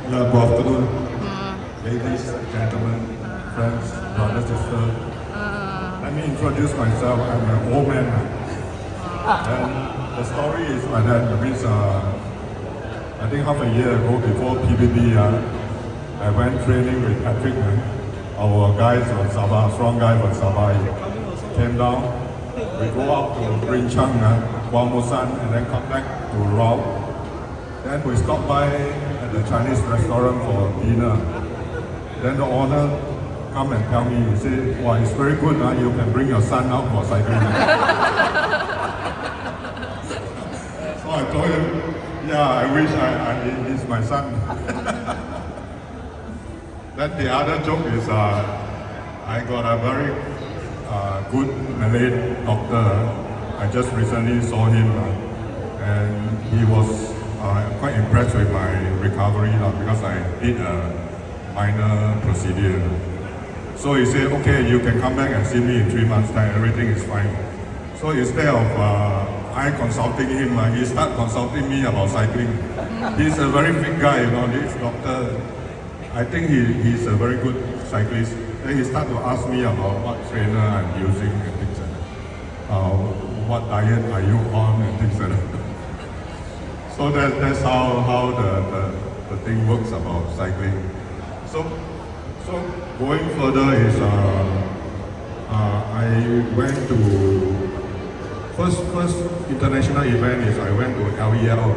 Good afternoon, ladies, gentlemen, friends, brothers, sisters. Let me introduce myself. I'm an old man. And the story is like that. It means, I think half a year ago, before PBP, I went training with Patrick. Our guys from Sabah, strong guy from Sabah, he came down. We go up to Ring Chang, Guamosan, and then come back to Rao. Then we stopped by at the Chinese restaurant for dinner. Then the owner come and tell me, he said, "Wow, it's very good, you can bring your son out for cycling." So I told him, yeah, I wish he's my son. Then the other joke is, I got a very good Malay doctor. I just recently saw him, and he was quite impressed with my recovery because I did a minor procedure. So he said, "Okay, you can come back and see me in 3 months' time, everything is fine." So instead of I consulting him, he started consulting me about cycling. He's a very fit guy, this doctor. I think he's a very good cyclist. Then he started to ask me about what trainer I'm using and things like that. What diet are you on and things like that. So that's how the thing works about cycling. So going further is I went to first international event is I went to LEL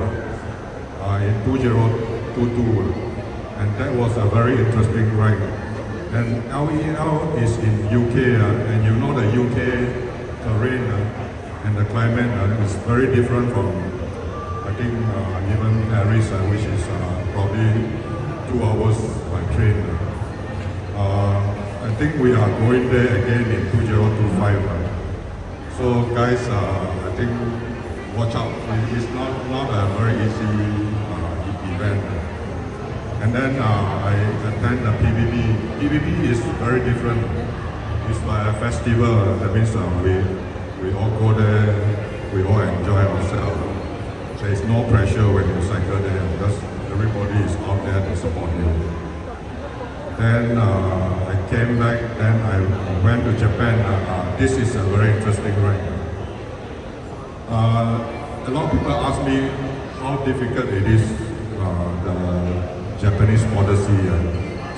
in 2022, and that was a very interesting ride. And LEL is in UK, and you know the UK terrain and the climate is very different from I think even Paris, which is probably 2 hours by train. I think we are going there again in 2025. So guys, I think watch out. It's not a very easy event. And then I attend the PBP. PBP is very different. It's like a festival. That means we all go there, we all enjoy ourselves. There is no pressure when you cycle there because everybody is out there to support you. Then I came back, then I went to Japan. This is a very interesting ride. A lot of people ask me how difficult it is, the Japanese Odyssey.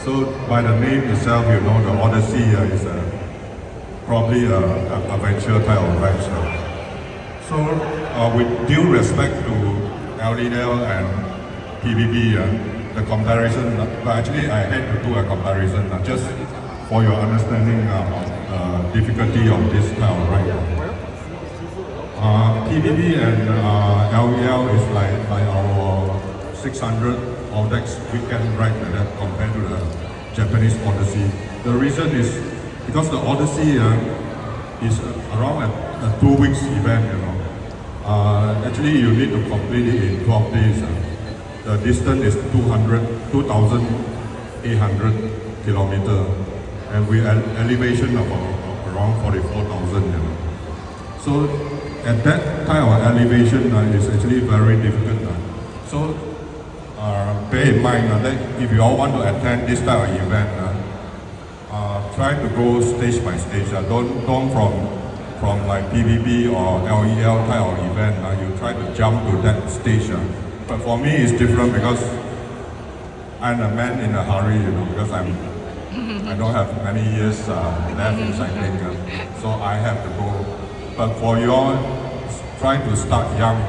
So by the name itself, you know the Odyssey is probably an adventure type of ride. So with due respect to LEL and PBP, the comparison, but actually I had to do a comparison just for your understanding of the difficulty of this type of ride. PBP and LEL is like our 600 Audax weekend ride compared to the Japanese Odyssey. The reason is because the Odyssey is around a 2 weeks event, actually you need to complete it in 12 days. The distance is 2,800 kilometers, and with an elevation of around 44,000. So at that kind of elevation is actually very difficult. So bear in mind that if you all want to attend this type of event, try to go stage by stage. Don't from like PBP or LEL type of event, you try to jump to that stage. But for me, it's different because I'm a man in a hurry, because I don't have many years left in cycling, so I have to go. But for you all, try to start young,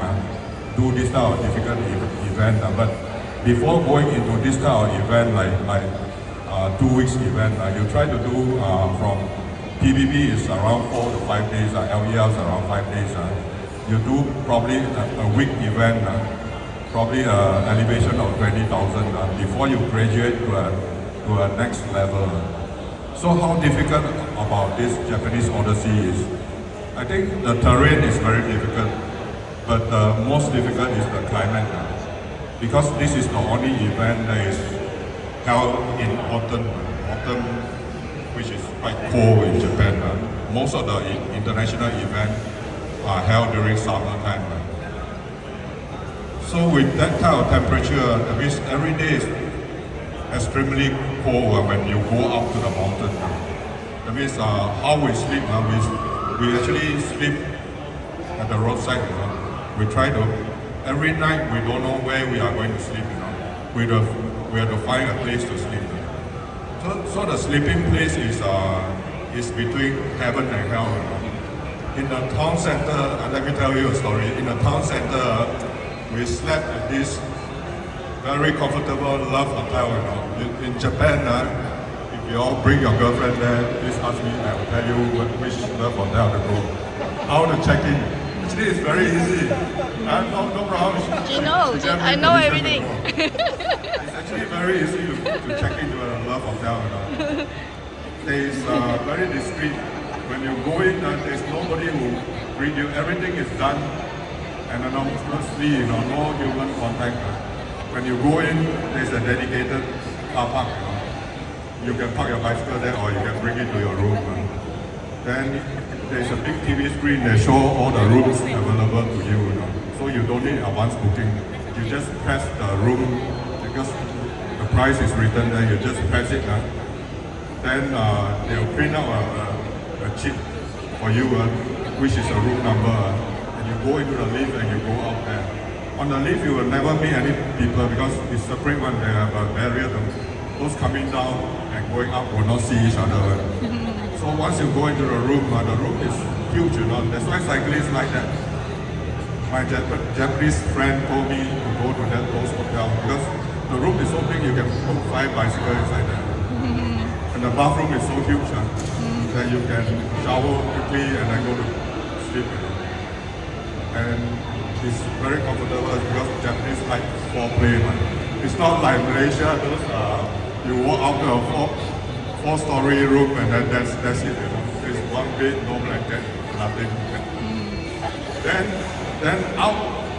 do this type of difficult event. But before going into this type of event, like 2 weeks event, you try to do from PBP is around 4 to 5 days, LEL is around 5 days. You do probably a week event, probably an elevation of 20,000 before you graduate to a next level. So how difficult about this Japanese Odyssey is, I think the terrain is very difficult, but the most difficult is the climate. Because this is the only event that is held in autumn, which is quite cold in Japan. Most of the international events are held during summertime. So with that kind of temperature, that means every day is extremely cold when you go up to the mountain. That means how we sleep, we actually sleep at the roadside. We try to, every night we don't know where we are going to sleep. We have to find a place to sleep. So the sleeping place is between heaven and hell. In the town center, let me tell you a story. In the town center, we slept at this very comfortable love hotel. In Japan, if you all bring your girlfriend there, please ask me. I will tell you which love hotel to go. How to check in? Actually, it's very easy. No problem. You know, I know everything. It's actually very easy to check into a love hotel. It's very discreet. When you go in, there's nobody who greet you. Everything is done and anonymously, no human contact. When you go in, there's a dedicated car park. You can park your bicycle there or you can bring it to your room. Then there's a big TV screen that show all the rooms available to you. So you don't need advance booking. You just press the room because the price is written there. You just press it. Then they'll print out a chip for you, which is a room number. And you go into the lift and you go out there. On the lift, you will never meet any people because it's a separate one. They have a barrier. Those coming down and going up will not see each other. So once you go into the room is huge. That's why cyclists like that. My Japanese friend told me to go to those hotels because the room is so big. You can put 5 bicycles inside there, and the bathroom is so huge that you can shower quickly and then go to sleep. And it's very comfortable because Japanese like foreplay. It's not like Malaysia, those you walk out to a 4-story room and then that's it. It's one bed, no blanket, nothing. Then out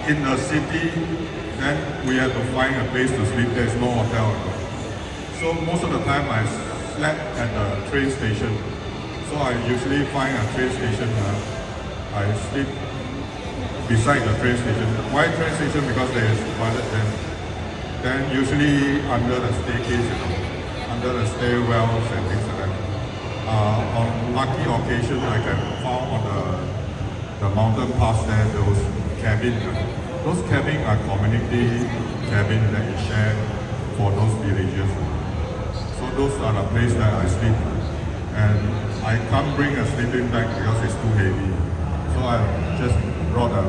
in the city, then we have to find a place to sleep. There's no hotel. So most of the time I slept at the train station. So I usually find a train station. I sleep beside the train station. Why train station? Because there is toilet there. Then usually under the staircase, under the stairwells and things like that. On lucky occasion, I can found on the mountain pass there those cabins. Those cabins are community cabins that is shared for those villagers. So those are the places that I sleep. And I can't bring a sleeping bag because it's too heavy. So I just brought a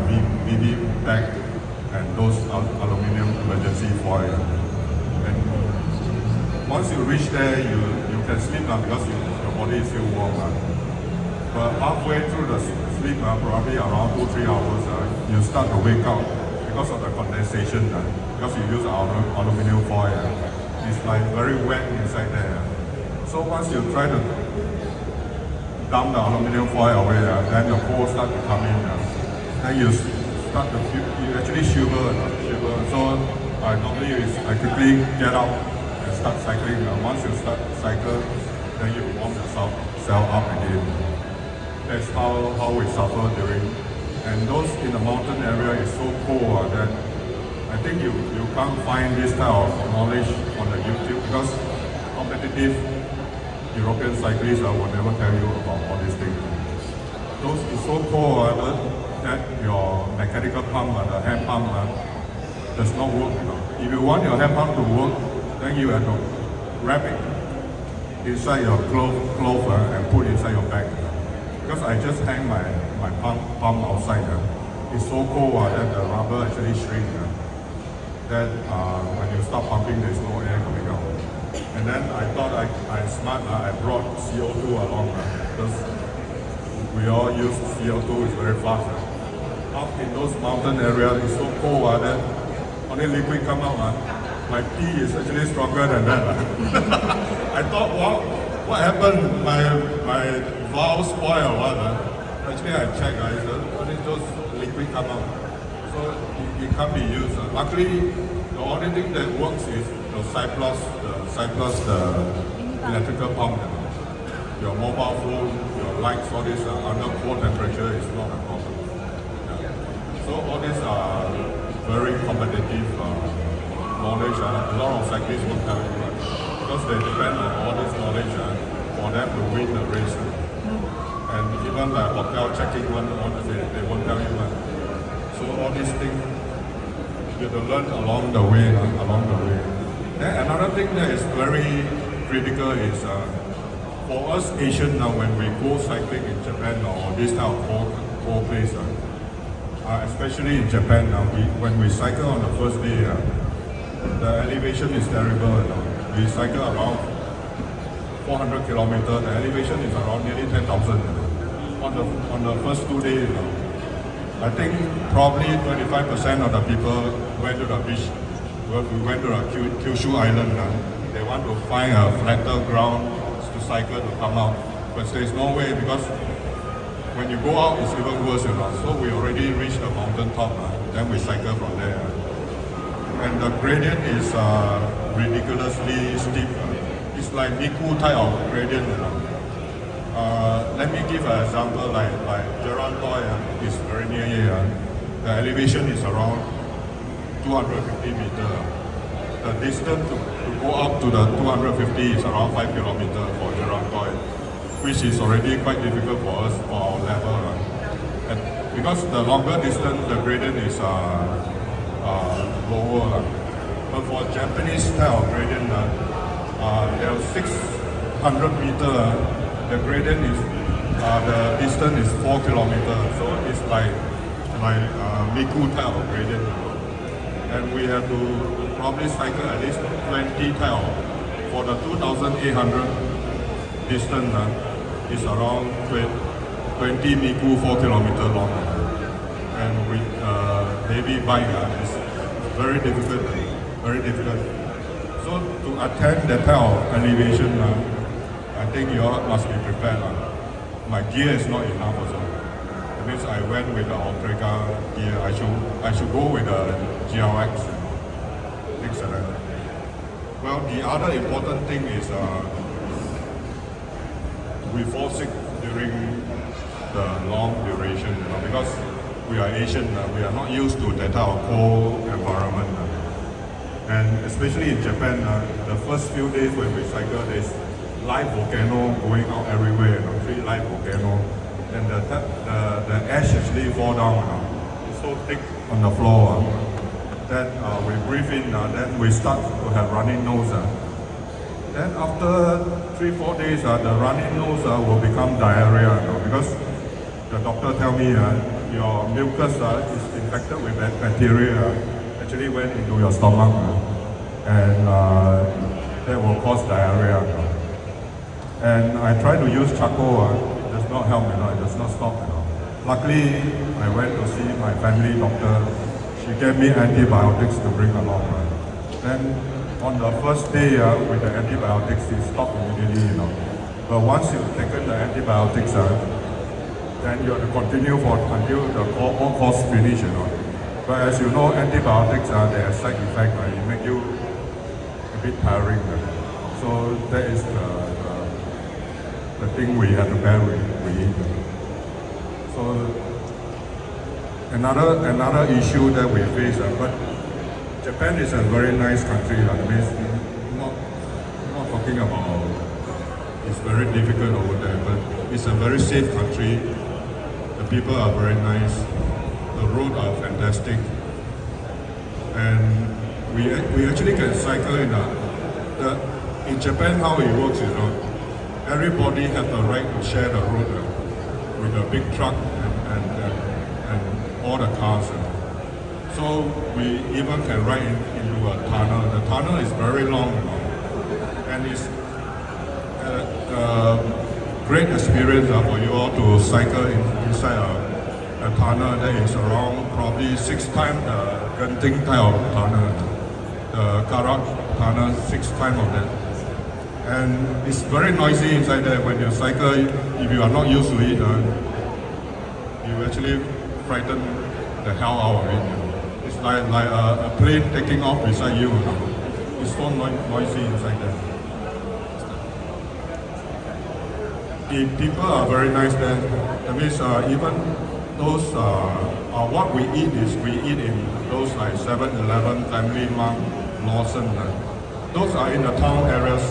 BB bag and those aluminum emergency foil. And once you reach there, you can sleep because your body is still warm. But halfway through the sleep, probably around 2-3 hours, you start to wake up because of the condensation. Because you use aluminum foil, it's like very wet inside there. So once you try to dump the aluminum foil away, then the cold start to come in. Then you start to feel, you actually shiver. So I quickly get out and start cycling. Once you start cycle, then you warm yourself up again. That's how we suffer during. And those in the mountain area is so cold that I think you can't find this type of knowledge on the YouTube because competitive European cyclists will never tell you about all these things. Those is so cold that your mechanical pump, the hand pump, does not work. If you want your hand pump to work, then you have to wrap it inside your cloth and put inside your bag. Because I just hang my pump outside. It's so cold that the rubber actually shrinks. That when you stop pumping, there's no air coming out. And then I thought I'm smart. I brought CO2 along because we all use CO2. It's very fast. Up in those mountain areas, it's so cold that only liquid come out. My pee is actually stronger than that. I thought, what happened? My valve spoiled or what? Actually, I checked. Only those liquid come out. So it can't be used. Luckily, the only thing that works is the Cyplus, the electrical pump. Your mobile phone, your lights, all this under cold temperature is not a problem. Yeah. So all these are very competitive, knowledge, a lot of cyclists won't tell you, right? Because they depend on all this knowledge for them to win the race. And even like hotel checking one, they won't tell you. So all these things you have to learn along the way, Then another thing that is very critical is for us Asians now, when we go cycling in Japan or this type of cold place, especially in Japan now, when we cycle on the first day, the elevation is terrible. We cycle around 400 kilometers. The elevation is around nearly 10,000 on the first 2 days. I think probably 25% of the people went to the beach. We went to the Kyushu Island. They want to find a flatter ground to cycle to come out, but there's no way because when you go out, it's even worse. So we already reached the mountain top. Then we cycle from there, and the gradient is ridiculously steep. It's like Miku type of gradient. Let me give an example, like Gerard Toy is very near here. The elevation is around 250 meters. The distance to go up to the 250 is around 5 kilometers for Gerard Toy, which is already quite difficult for us, for our level. And because the longer distance, the gradient is lower. But for Japanese style gradient, there are 600 meters. The gradient is the distance is 4 kilometers, so it's like Miku type of gradient, and we have to probably cycle at least 20 tiles. For the 2,800 distance is around 20 Miku 4 kilometers long, and with heavy bike it's very difficult, So to attain that type of elevation, I think you all must be prepared. My gear is not enough also. That means I went with the Ultra gear. I should go with the GLX, things like that. Well, the other important thing is we fall sick during the long duration, because we are Asian, we are not used to that type of cold environment. And especially in Japan, the first few days when we cycle, there's live volcano going out everywhere, 3 live volcano, and the ash actually fall down. It's so thick on the floor that we breathe in, then we start to have running nose. Then after 3-4 days, the running nose will become diarrhea, because the doctor tell me your mucus is infected with bacteria, actually went into your stomach, and that will cause diarrhea. And I try to use charcoal, it does not help, it does not stop. Luckily, I went to see my family doctor. She gave me antibiotics to bring along. Then on the first day with the antibiotics, it stopped immediately. But once you've taken the antibiotics, then you have to continue until the whole course finish. But as you know, antibiotics they have side effects. It make you a bit tiring. So that is the thing we have to bear with. So another issue that we face, but Japan is a very nice country. Not talking about it's very difficult over there, but it's a very safe country. The people are very nice. The roads are fantastic, and we actually can cycle in Japan. How it works, everybody has the right to share the road with a big truck and all the cars. So we even can ride into a tunnel. The tunnel is very long, and it's a great experience for you all to cycle inside a tunnel that is around probably 6 times the Genting type of tunnel, the Karak tunnel, 6 times of that. And it's very noisy inside there. When you cycle, if you are not used to it, you actually frighten the hell out of it. It's like a plane taking off beside you. It's so noisy inside there. The people are very nice there. That means even those, what we eat is we eat in those like 7-Eleven, Family Mart, Lawson. Those are in the town areas,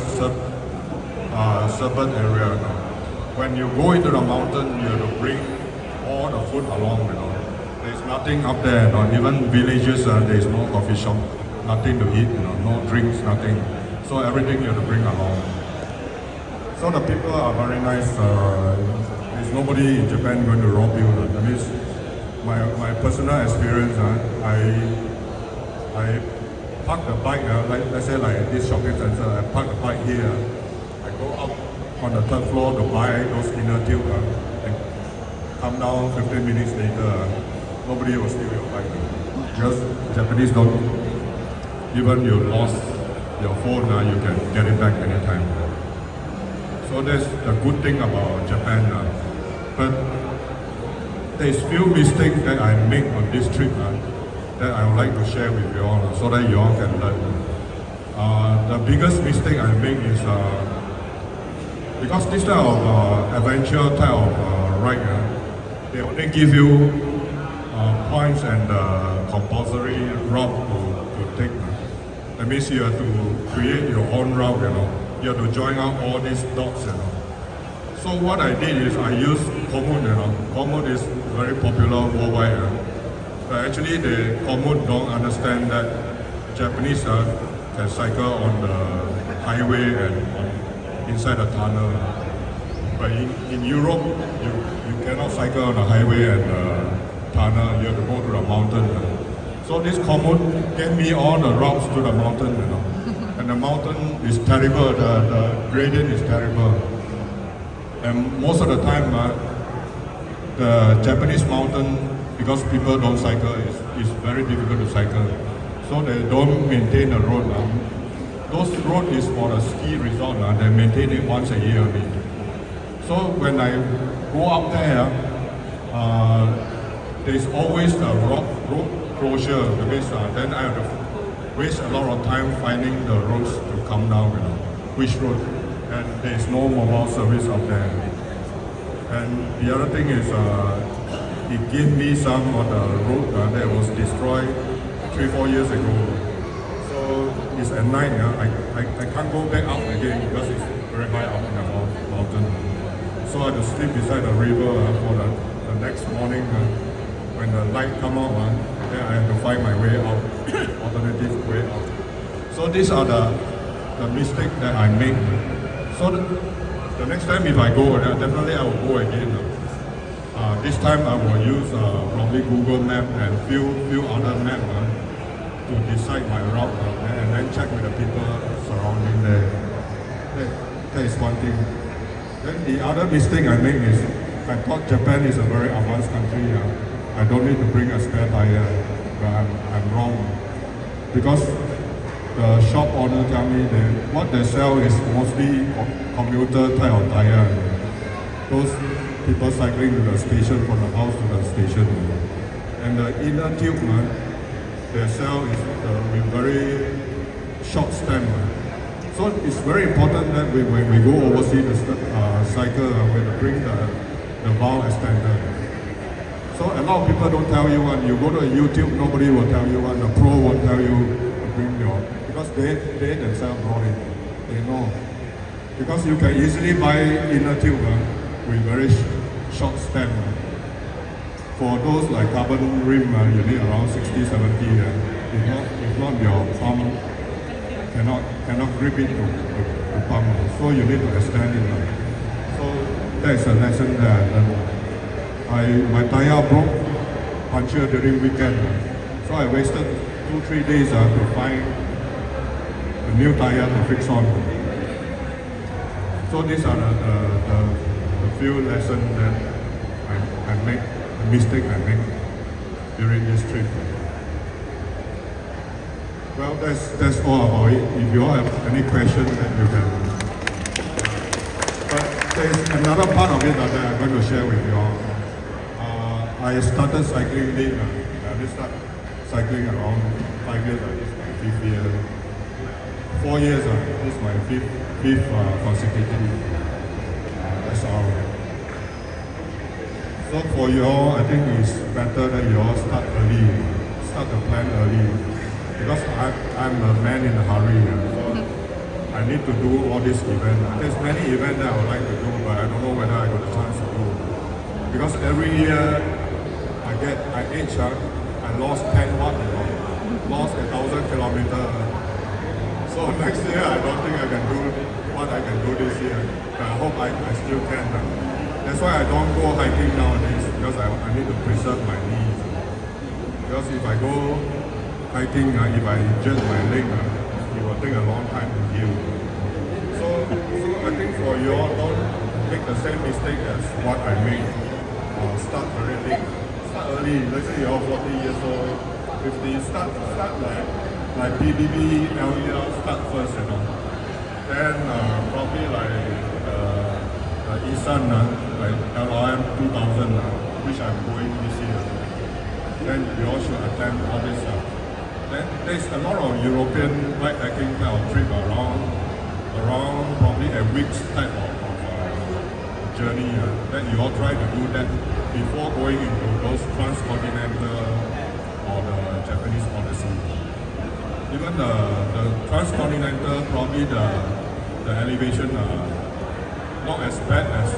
suburban area. When you go into the mountain, you have to bring all the food along. There's nothing up there. Even villages, there's no coffee shop, nothing to eat. No drinks, nothing. So everything you have to bring along. So the people are very nice. There's nobody in Japan going to rob you. That means my personal experience. I park the bike. Let's say like this shopping center. I park the bike here. I go up on the third floor to buy those inner tube. And come down 15 minutes later. Nobody will steal your bike. Because Japanese don't. Even you lost your phone, you can get it back anytime. So that's the good thing about Japan. But there's few mistakes that I make on this trip that I would like to share with you all so that you all can learn. The biggest mistake I make is because this type of adventure type of ride, they only give you points and compulsory route to take. That means you have to create your own route, You have to join out all these dots, So what I did is I used Komoot, Komoot is very popular worldwide. But actually the Komoot don't understand that Japanese can cycle on the highway and inside the tunnel. But in Europe, you cannot cycle on the highway and tunnel. You have to go to the mountain. So this Komoot gave me all the routes to the mountain, And the mountain is terrible, the gradient is terrible. And most of the time, the Japanese mountain, because people don't cycle, is very difficult to cycle. So they don't maintain the road. Those roads is for the ski resort, they maintain it once a year only. So when I go up there, there's always a road closure. Then I have to waste a lot of time finding the roads to come down, which road. And there's no mobile service up there. And the other thing is, he gave me some of the road that was destroyed 3-4 years ago. So it's at night, I can't go back up again because it's very high up in the mountain. So I have to sleep beside the river for the next morning. When the light come out, then I have to find my way out, alternative way out. So these are the mistakes that I make. So the next time if I go, definitely I will go again. This time I will use probably Google Map and few other maps to decide my route and then check with the people surrounding there. That is one thing. Then the other mistake I make is I thought Japan is a very advanced country. I don't need to bring a spare tire, but I'm wrong. Because the shop owner tell me that what they sell is mostly commuter type of tire. Those people cycling to the station, from the house to the station. And the inner tube, they sell is with very short stem. So it's very important that when we go overseas to cycle, we bring the valve extender. So a lot of people don't tell you you go to YouTube, nobody will tell you the pro won't tell you to bring because they themselves brought it. They know. Because you can easily buy inner tube with very short stem. For those like carbon rim, you need around 60, 70. If not your palm cannot grip it to palm. So you need to extend it. So that's a lesson that I learned. My tire broke puncture during weekend. So I wasted 2-3 days to find a new tire to fix on. So these are the few lessons that I make, the mistake I make during this trip. Well, that's all about it. If you all have any questions, then you can. But there's another part of it that I'm going to share with you all. I started cycling late. I just started cycling around 5 years. This is my 5th year. 4 years. This is my fifth consecutive SR. So for you all, I think it's better that you all start early. Start the plan early. because I'm a man in a hurry. So I need to do all these events. There's many events that I would like to do, but I don't know whether I got the chance to do. Because every year I age, I lost 10 watt, lost 1,000 kilometers. So next year I don't think I can do what I can do this year. But I hope I still can. That's why I don't go hiking nowadays, because I need to preserve my knees. Because if I go hiking, if I injure my leg, it will take a long time to heal. So I think for you all, don't make the same mistake as what I made. Start very late. Start early. Let's say you're 40 years old, 50. Start like PBP, LEL, start first, Then probably Isan, like LRM 2000, which I'm going this year. Then you all should attempt all this stuff. Then there's a lot of European bikepacking kind of trip around probably a week's type of journey. Then you all try to do that before going into those transcontinental or the Japanese Odyssey. Even the transcontinental, probably the elevation not as bad as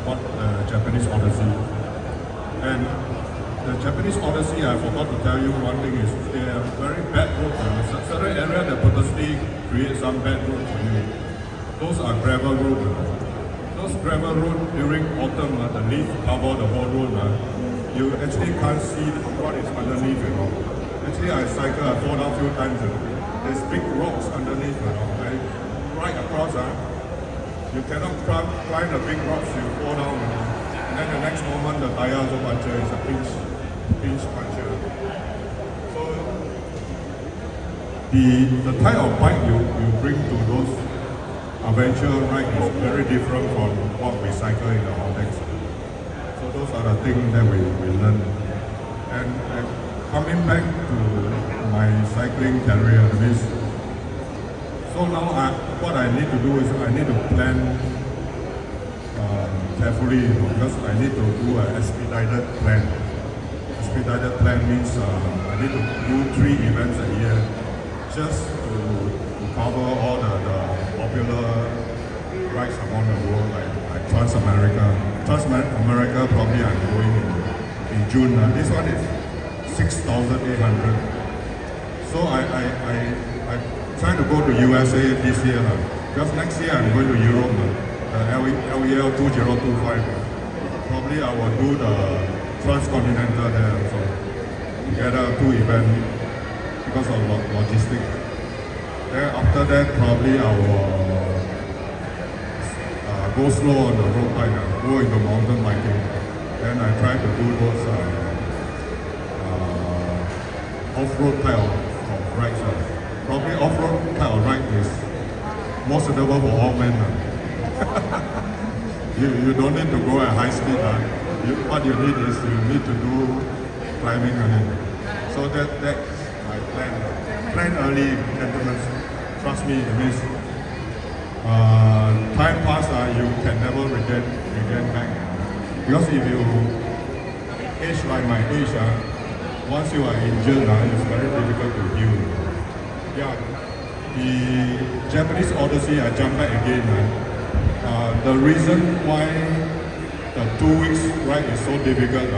what the Japanese Odyssey. And the Japanese Odyssey, I forgot to tell you one thing, is they have very bad roads. Certain area that purposely create some bad road for you. Those are gravel roads. Those gravel roads during autumn, the leaf cover the whole road. You actually can't see what is underneath. Actually, I cycle, I fall down a few times. There's big rocks underneath. Right across. You cannot climb the big rocks, you fall down. And then the next moment, the tire also puncture. It's a pinch puncture. So the type of bike you bring to those adventure ride is very different from what we cycle in the Audax. So those are the things that we learn. And coming back to my cycling career, so now what I need to do is I need to plan carefully, because I need to do an expedited plan. Expedited plan means I need to do 3 events a year just to cover all the popular rides around the world, like Trans-America. Trans-America probably I'm going in June. This one is 6,800. So I try to go to USA this year, because next year I'm going to Europe, LEL 2025. Probably I will do the transcontinental there, so together 2 events because of logistics. Then after that, probably I will go slow on the road bike, go into mountain biking. Then I try to do those off-road type of rides. Probably off-road type of ride is more suitable for all men. You don't need to go at high speed. What you need is you need to do climbing. So that's my plan. Plan early, gentlemen. Trust me, it means time pass, you can never regain back. Because if you age like my age, once you are injured, it's very difficult to heal. Yeah, the Japanese Odyssey, I jump back again. The reason why the 2 weeks ride is so difficult,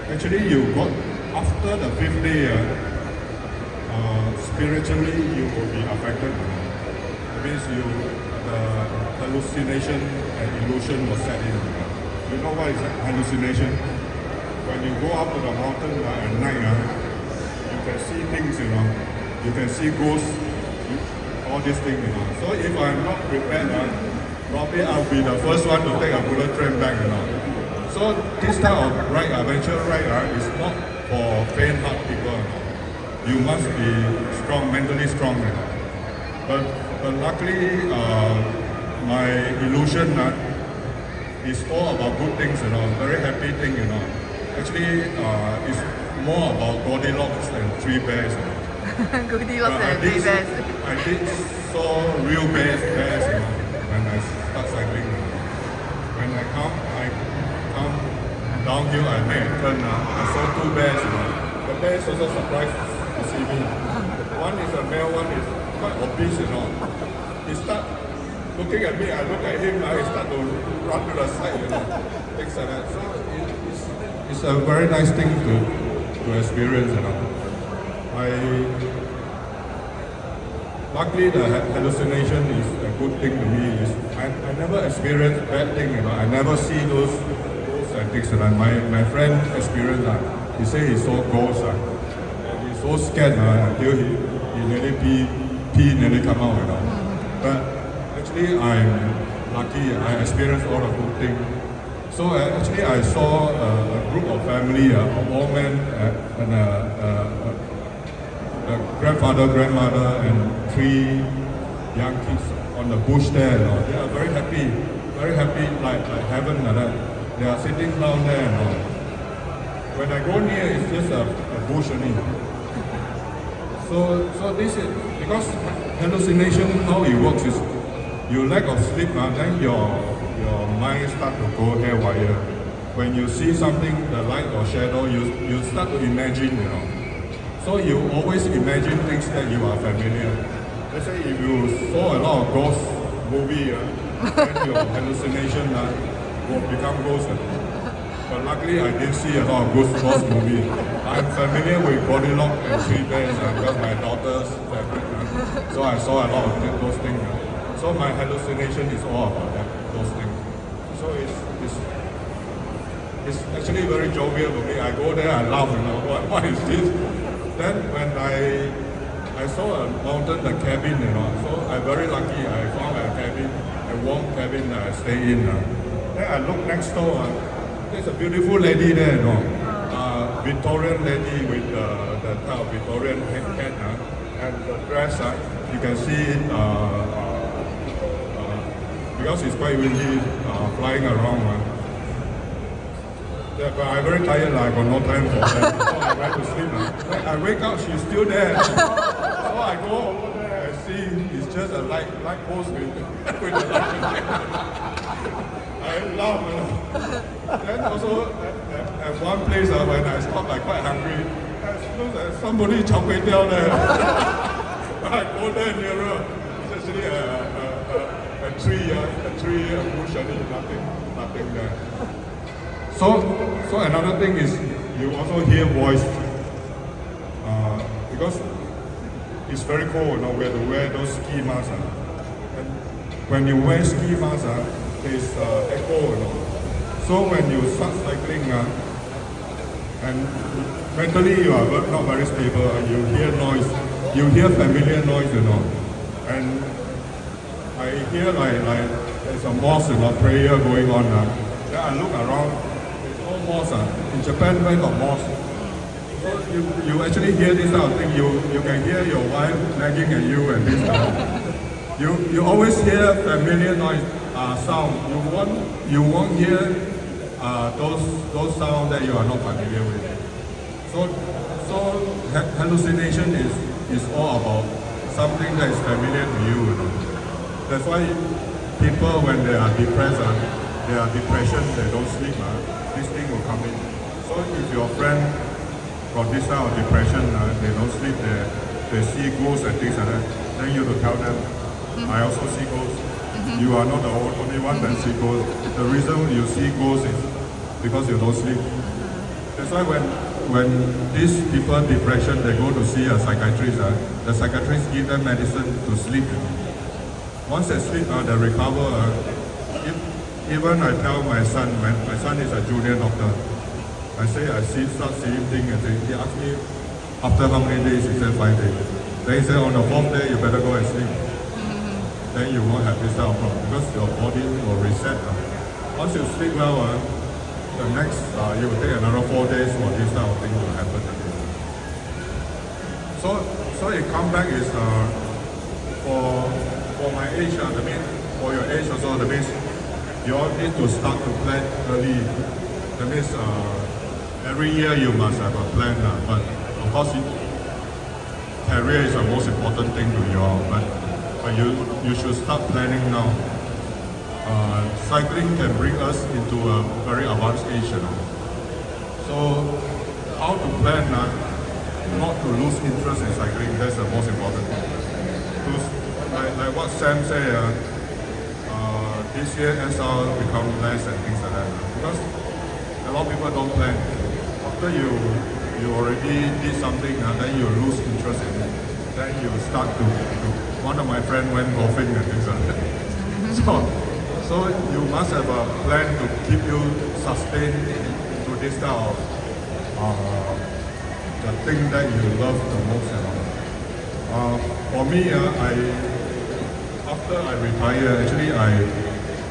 actually you got, after the 5th day, spiritually you will be affected. It means the hallucination and illusion will set in. You know what is hallucination? When you go up to the mountain at night, you can see things, you can see ghosts, all these things, So if I'm not prepared, probably I'll be the first one to take a bullet train back, So this type of ride, adventure ride, is not for faint-hearted people. You must be strong, mentally strong. But luckily, my illusion is all about good things, very happy thing, Actually, it's more about Goldilocks and 3 bears. Goldilocks and 3 bears. I did saw real bears, when I start cycling. When I come downhill, I make a turn. I saw 2 bears. The bears also surprised to see me. One is a male, one is quite obese, you know. He start looking at me, I look at him, he start to run to the side, you know, things like that. So it's a very nice thing to experience, you know. Luckily, the hallucination is a good thing to me. I never experience bad thing, you know. I never see those things. And my friend experienced that. He said he saw ghosts. And he's so scared until he nearly pee nearly come out, you know. But actually, I'm lucky. I experienced all the good things. So actually, I saw a group of family, an old man and a grandfather, grandmother, and 3 young kids on the bush there. You know. They are very happy, like heaven like that. They are sitting down there. You know. When I go near, it's just a bush only. So this is because hallucination. How it works is you lack of sleep, then your mind start to go haywire. When you see something, the light or shadow, you start to imagine. You know. So you always imagine things that you are familiar. Let's say if you saw a lot of ghost movie, then your hallucination will become ghost. But luckily I didn't see a lot of ghost movie. I'm familiar with Goldilocks and 3 Bears because my daughter's favorite. So I saw a lot of those things. So my hallucination is all about those things. So it's actually very jovial for me. I go there, I laugh, you know, what is this? Then when I saw a mountain, a cabin, you know, so I'm very lucky. I found a cabin, a warm cabin that I stay in. Then I look next door. There's a beautiful lady there, you know, Victorian lady with the type of Victorian head, and the dress. You can see it because it's quite windy, flying around. Yeah, but I'm very tired, I got no time for that. So I went to sleep. When I wake up, she's still there. So I go over there, I see it's just a light post with the light. I laugh, you know. Then also, at one place when I stopped, I'm quite hungry. I suppose there's somebody chopping down there. I go there nearer. It's actually a tree, a bush, nothing there. So another thing is you also hear voice because it's very cold, you know, we have to wear those ski masks. And when you wear ski masks, there's echo, you know. So when you start cycling and mentally you are not very stable, you hear noise, you hear familiar noise, you know. And I hear like there's a mosque, you know, prayer going on. Then I look around. Mosque. In Japan, where got mosque? So you actually hear this kind of thing. You can hear your wife nagging at you and this kind of. You always hear familiar noise, sound. You won't hear those sounds that you are not familiar with. So hallucination is all about something that is familiar to you. You know. That's why people when they are depressed, they are depression, they don't sleep. This thing will come in. So if your friend got this kind of depression, they don't sleep, they see ghosts and things like that, then you have to tell them, I also see ghosts. You are not the only one that see ghosts. The reason you see ghosts is because you don't sleep. That's why when these people depression, they go to see a psychiatrist, the psychiatrist give them medicine to sleep. Once they sleep, they recover. Even I tell my son is a junior doctor. I say start seeing things and things. He asked me after how many days. He said 5 days. Then he said on the 4th day you better go and sleep. Then you won't have this type of problem because your body will reset. Once you sleep well, the next you will take another 4 days for this type of thing to happen again. So it come back is for my age. That means for your age also. That means you all need to start to plan early. That means every year you must have a plan. But of course, career is the most important thing to you all. But you should start planning now. Cycling can bring us into a very advanced age. You know. So how to plan? not to lose interest in cycling. That's the most important thing. Because like what Sam said, this year SR become less and things like that. Because a lot of people don't plan. After you already did something, then you lose interest in it. Then you start to one of my friends went golfing and things like that. So you must have a plan to keep you sustained to this kind of the thing that you love the most. For me, after I retire, actually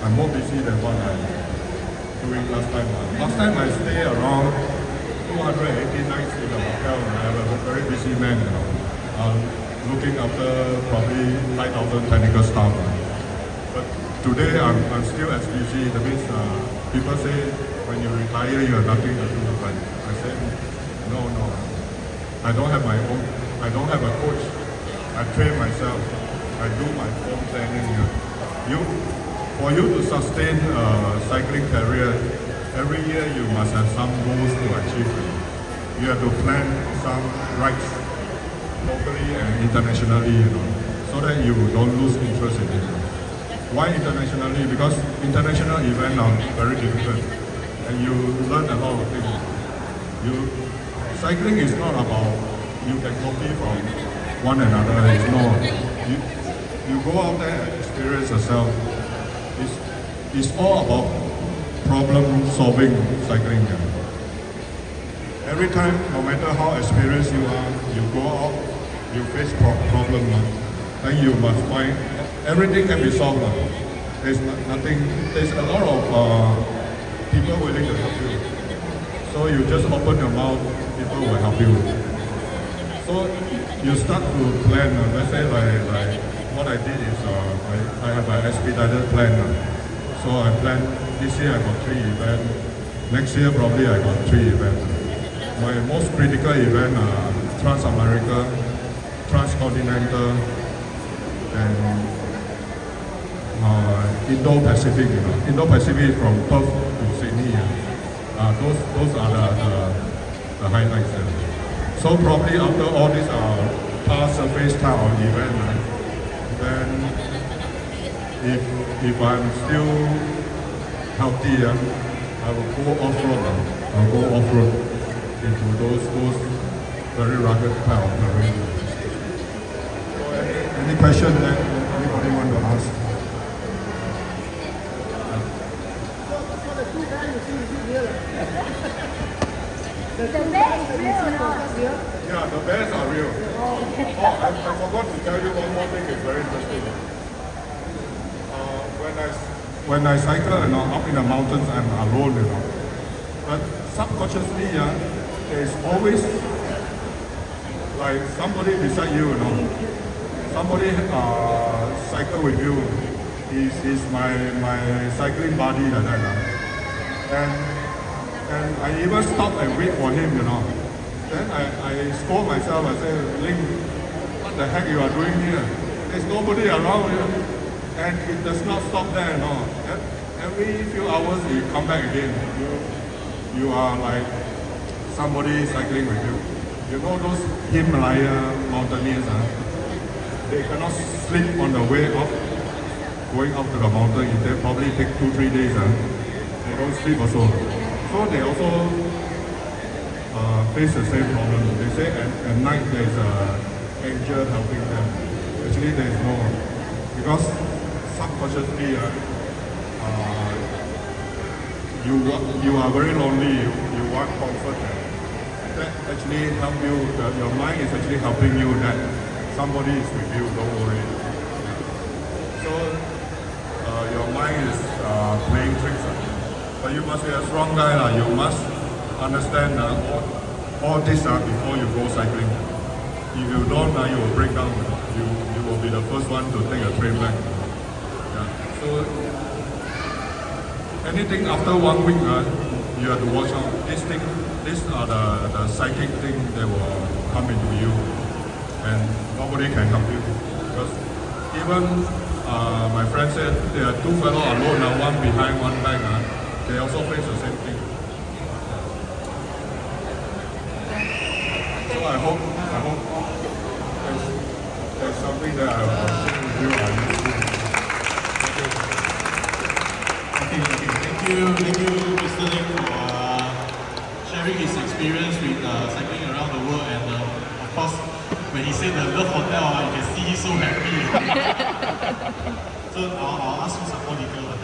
I'm more busy than what I'm doing last time. Last time I stay around 280 nights in the hotel. I was a very busy man, looking after probably 5,000 technical staff. But today I'm still as busy. That means people say when you retire you have nothing to do. But I say no. I don't have my own. I don't have a coach. I train myself. I do my own planning. For you to sustain a cycling career, every year you must have some goals to achieve. You have to plan some rides locally and internationally, so that you don't lose interest in it. Why internationally? Because international events are very difficult, and you learn a lot of things. Cycling is not about you can copy from one another. It's not. You go out there and experience yourself. It's all about problem solving cycling. Every time, no matter how experienced you are, you go out, you face problem, then you must find everything can be solved. There's nothing. There's a lot of people willing to help you. So you just open your mouth, people will help you. So you start to plan. Let's say like what I did is I have an expedited plan. So I plan this year I got 3 events. Next year probably I got 3 events. My most critical event are Trans-America, Transcontinental, and Indo-Pacific. Indo-Pacific is from Perth to Sydney. Those are the highlights. So probably after all these tar surface type of event, then if I'm still healthy, I will go off-road. I'll go off-road into those very rugged type of terrain. So any question that anybody want to ask? The bear is real or not? Yeah, the bears are real. Oh, I forgot to tell you one more thing. It's very interesting. When I cycle, up in the mountains, I'm alone, But subconsciously, there's always like somebody beside you, Somebody cycle with you. He's my cycling buddy, like that. And I even stop and wait for him, Then I scold myself. I say, Ling, what the heck you are doing here? There's nobody around here. And it does not stop there, Every few hours you come back again. You are like somebody cycling with you. You know those Himalaya mountaineers, they cannot sleep on the way up, going up to the mountain. They probably take 2-3 days. They don't sleep also. So they also face the same problem. They say at night there's an angel helping them. Actually there is no, because subconsciously you are very lonely. You want comfort. That actually help you. Your mind is actually helping you that somebody is with you. Don't worry. So your mind is playing tricks. But you must be a strong guy. You must understand all this before you go cycling. If you don't, you will break down. You will be the first one to take a train back. So anything after 1 week, you have to watch out. These are the psychic things that will come into you, and nobody can help you. Because even my friend said there are 2 fellows alone, one behind, one back. They also face the same thing. So I hope something that I feel are useful. Thank you, Mr. Ling, for sharing his experience with cycling around the world. And of course, when he said the Love Hotel, you can see he's so happy. So I'll ask you some more details on that.